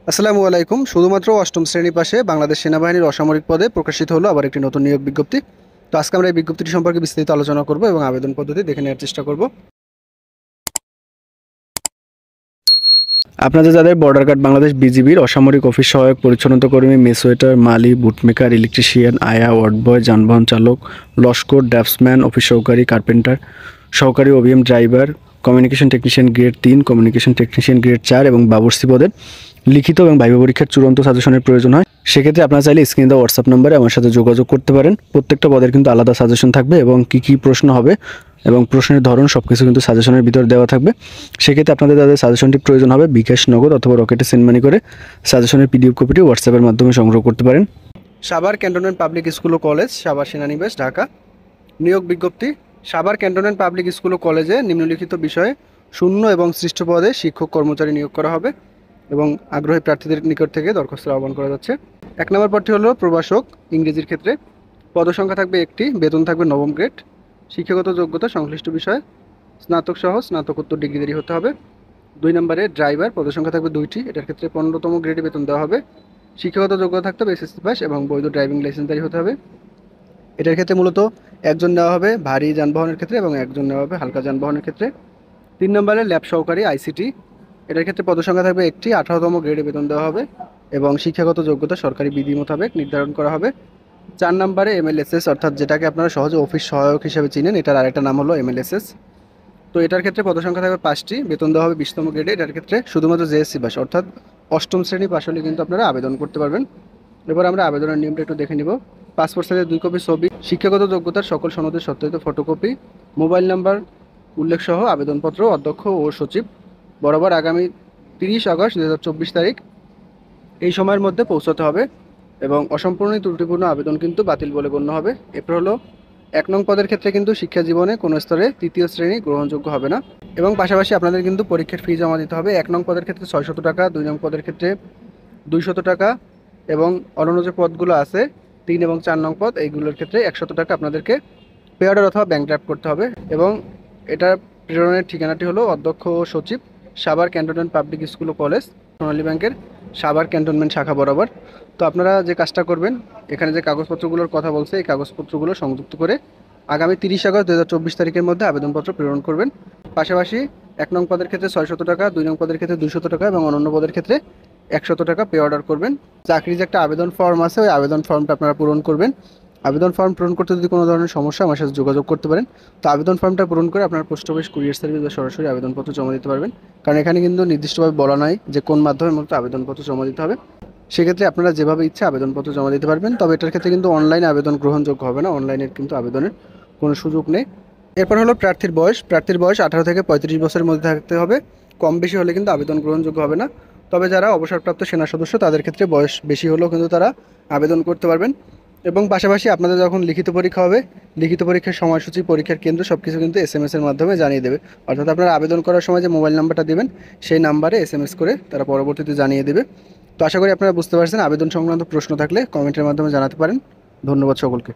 আসসালামু আলাইকুম। শুধুমাত্র অষ্টম শ্রেণী পাশে বাংলাদেশ সেনাবাহিনীর অসামরিক পদে প্রকাশিত হলো আবার একটি নতুন নিয়োগ বিজ্ঞপ্তি। তো আজকে আমরা এই বিজ্ঞপ্তিটি সম্পর্কে বিস্তারিত আলোচনা করব এবং আবেদন পদ্ধতি দেখে নেওয়ার চেষ্টা করব। আপনাদের যাদের বর্ডার গার্ড বাংলাদেশ বিজিবির অসামরিক অফিস সহায়ক পরিচ্ছন্নতা কর্মী, মেসওয়েটার, মালি, বুটমেকার, ইলেকট্রিশিয়ান, আয়া, ওয়ার্ডবয়, যানবাহন চালক, লস্কর, ড্রাফটসম্যান, অফিস সহকারী, কার্পেন্টার, সহকারী OBM driver, communication technician grade 3, communication technician grade 4 এবং বাবুর্চি পদের লিখিত এবং ভাইবা পরীক্ষার চূড়ান্ত সাজেশনের প্রয়োজন হয়। সেক্ষেত্রে আপনারা চাইলে স্ক্রিনে দেওয়া হোয়াটসঅ্যাপ নম্বরে আমার সাথে যোগাযোগ করতে পারেন। প্রত্যেকটা পদের কিন্তু আলাদা সাজেশন থাকবে এবং কী প্রশ্ন হবে এবং প্রশ্নের ধরন সব কিছু কিন্তু সাজেশনের ভিতর দেওয়া থাকবে। সেক্ষেত্রে আপনাদের যাদের সাজেশনটি প্রয়োজন হবে বিকাশ, নগদ অথবা রকেটে সেন্ড মানি করে সাজেশনের পিডিএফ কপিটি হোয়াটসঅ্যাপের মাধ্যমে সংগ্রহ করতে পারেন। সাভার ক্যান্টনমেন্ট পাবলিক স্কুল ও কলেজ, সাভার সেনানিবাস, ঢাকা। নিয়োগ বিজ্ঞপ্তি। সাভার ক্যান্টনমেন্ট পাবলিক স্কুল ও কলেজে নিম্নলিখিত বিষয়ে শূন্য এবং সৃষ্ট পদে শিক্ষক কর্মচারী নিয়োগ করা হবে এবং আগ্রহী প্রার্থীদের নিকট থেকে দরখাস্তের আহ্বান করা যাচ্ছে। 1 নম্বর পদটি হলো প্রভাষক ইংরেজির ক্ষেত্রে। পদসংখ্যা থাকবে 1টি, বেতন থাকবে নবম গ্রেড। শিক্ষাগত যোগ্যতা সংশ্লিষ্ট বিষয়ে স্নাতক সহ স্নাতকোত্তর ডিগ্রিধারী হতে হবে। 2 নম্বরে ড্রাইভার, পদসংখ্যা থাকবে 2টি, এটার ক্ষেত্রে 15তম গ্রেডে বেতন দেওয়া হবে। শিক্ষাগত যোগ্যতা থাকতে হবে এসএসসি পাস এবং বৈধ ড্রাইভিং লাইসেন্সধারী হতে হবে। এটার ক্ষেত্রে মূলত একজন নেওয়া হবে ভারী যানবাহনের ক্ষেত্রে এবং একজন নেওয়া হবে হালকা যানবাহনের ক্ষেত্রে। 3 নম্বরে ল্যাব সহকারী আইসিটি, এটার ক্ষেত্রে পদসংখ্যা থাকবে 1টি, 18তম গ্রেডে বেতন দেওয়া হবে এবং শিক্ষাগত যোগ্যতা সরকারি বিধি মোতাবেক নির্ধারণ করা হবে। 4 নম্বরে এমএলএসএস, অর্থাৎ যেটাকে আপনারা সহজে অফিস সহায়ক হিসেবে চিনেন, এটার আরেকটা নাম হলো এমএলএসএস। তো এটার ক্ষেত্রে পদসংখ্যা থাকবে 5টি, বেতন দেওয়া হবে 20তম গ্রেডে। এটার ক্ষেত্রে শুধুমাত্র জেএসসি পাস অর্থাৎ অষ্টম শ্রেণী পাশ হলে কিন্তু আপনারা আবেদন করতে পারবেন। এবার আমরা আবেদনের নিয়মটা একটু দেখে নিব। পাসপোর্ট সাইজের 2 কপি ছবি, শিক্ষাগত যোগ্যতার সকল সনদের সত্যায়িত ফটোকপি, মোবাইল নাম্বার উল্লেখ সহ আবেদনপত্র অধ্যক্ষ ও সচিব বরাবর আগামী 30 আগস্ট 2024 তারিখ এই সময়ের মধ্যে পৌঁছাতে হবে এবং অসম্পূর্ণ ত্রুটিপূর্ণ আবেদন কিন্তু বাতিল বলে গণ্য হবে। এরপর হলো 1 নং পদের ক্ষেত্রে কিন্তু শিক্ষা জীবনে কোনো স্তরে 3য় শ্রেণী গ্রহণযোগ্য হবে না এবং পাশাপাশি আপনাদের কিন্তু পরীক্ষার ফি জমা দিতে হবে। 1 নং পদের ক্ষেত্রে 600 টাকা, 2 নং পদের ক্ষেত্রে 200 টাকা এবং অন্যান্য যে পদগুলো আছে 3 এবং 4 নং পদ, এইগুলোর ক্ষেত্রে 100 টাকা আপনাদেরকে পে অর্ডার অথবা ব্যাংক ড্রাফট করতে হবে এবং এটার প্রেরণের ঠিকানাটি হলো অধ্যক্ষ ও সচিব, সাভার ক্যান্টনমেন্ট পাবলিক স্কুল ও কলেজ, সোনালী ব্যাংকের সাভার ক্যান্টনমেন্ট শাখা বরাবর। তো আপনারা যে কাজটা করবেন, এখানে যে কাগজপত্রগুলোর কথা বলছে এই কাগজপত্রগুলো সংযুক্ত করে আগামী 30 আগস্ট 2024 তারিখের মধ্যে আবেদনপত্র প্রেরণ করবেন। পাশাপাশি 1 নং পদের ক্ষেত্রে 600 টাকা, 2 নং পদের ক্ষেত্রে 200 টাকা এবং অন্যান্য পদের ক্ষেত্রে 100 টাকা পে অর্ডার করবেন। চাকরির যে একটা আবেদন ফর্ম আছে ওই আবেদন ফর্মটা আপনারা পূরণ করবেন। আবেদন ফর্ম পূরণ করতে যদি কোনো ধরনের সমস্যা আমার সাথে যোগাযোগ করতে পারেন। তো আবেদন ফর্মটা পূরণ করে আপনার পোস্ট অফিস, কুরিয়ার সার্ভিস বা সরাসরি আবেদনপত্র জমা দিতে পারবেন, কারণ এখানে কিন্তু নির্দিষ্টভাবে বলা নাই যে কোন মাধ্যমে মূলত আবেদনপত্র জমা দিতে হবে। সেক্ষেত্রে আপনারা যেভাবে ইচ্ছা আবেদনপত্র জমা দিতে পারবেন, তবে এটার ক্ষেত্রে কিন্তু অনলাইনে আবেদন গ্রহণযোগ্য হবে না, অনলাইনের কিন্তু আবেদনের কোনো সুযোগ নেই। এরপর হলো প্রার্থীর বয়স। প্রার্থীর বয়স 18 থেকে 35 বছরের মধ্যে থাকতে হবে, কম বেশি হলে কিন্তু আবেদন গ্রহণযোগ্য হবে না। তবে যারা অবসরপ্রাপ্ত সেনা সদস্য তাদের ক্ষেত্রে বয়স বেশি হলেও কিন্তু তারা আবেদন করতে পারবেন। এবং পাশাপাশি আপনাদের যখন লিখিত পরীক্ষা হবে, লিখিত পরীক্ষার সময়সূচি, পরীক্ষার কেন্দ্র সব কিছু কিন্তু এসএমএসের মাধ্যমে জানিয়ে দেবে। অর্থাৎ আপনারা আবেদন করার সময় যে মোবাইল নাম্বারটা দেবেন সেই নাম্বারে এসএমএস করে তারা পরবর্তীতে জানিয়ে দেবে। তো আশা করি আপনারা বুঝতে পারছেন। আবেদন সংক্রান্ত প্রশ্ন থাকলে কমেন্টের মাধ্যমে জানাতে পারেন। ধন্যবাদ সকলকে।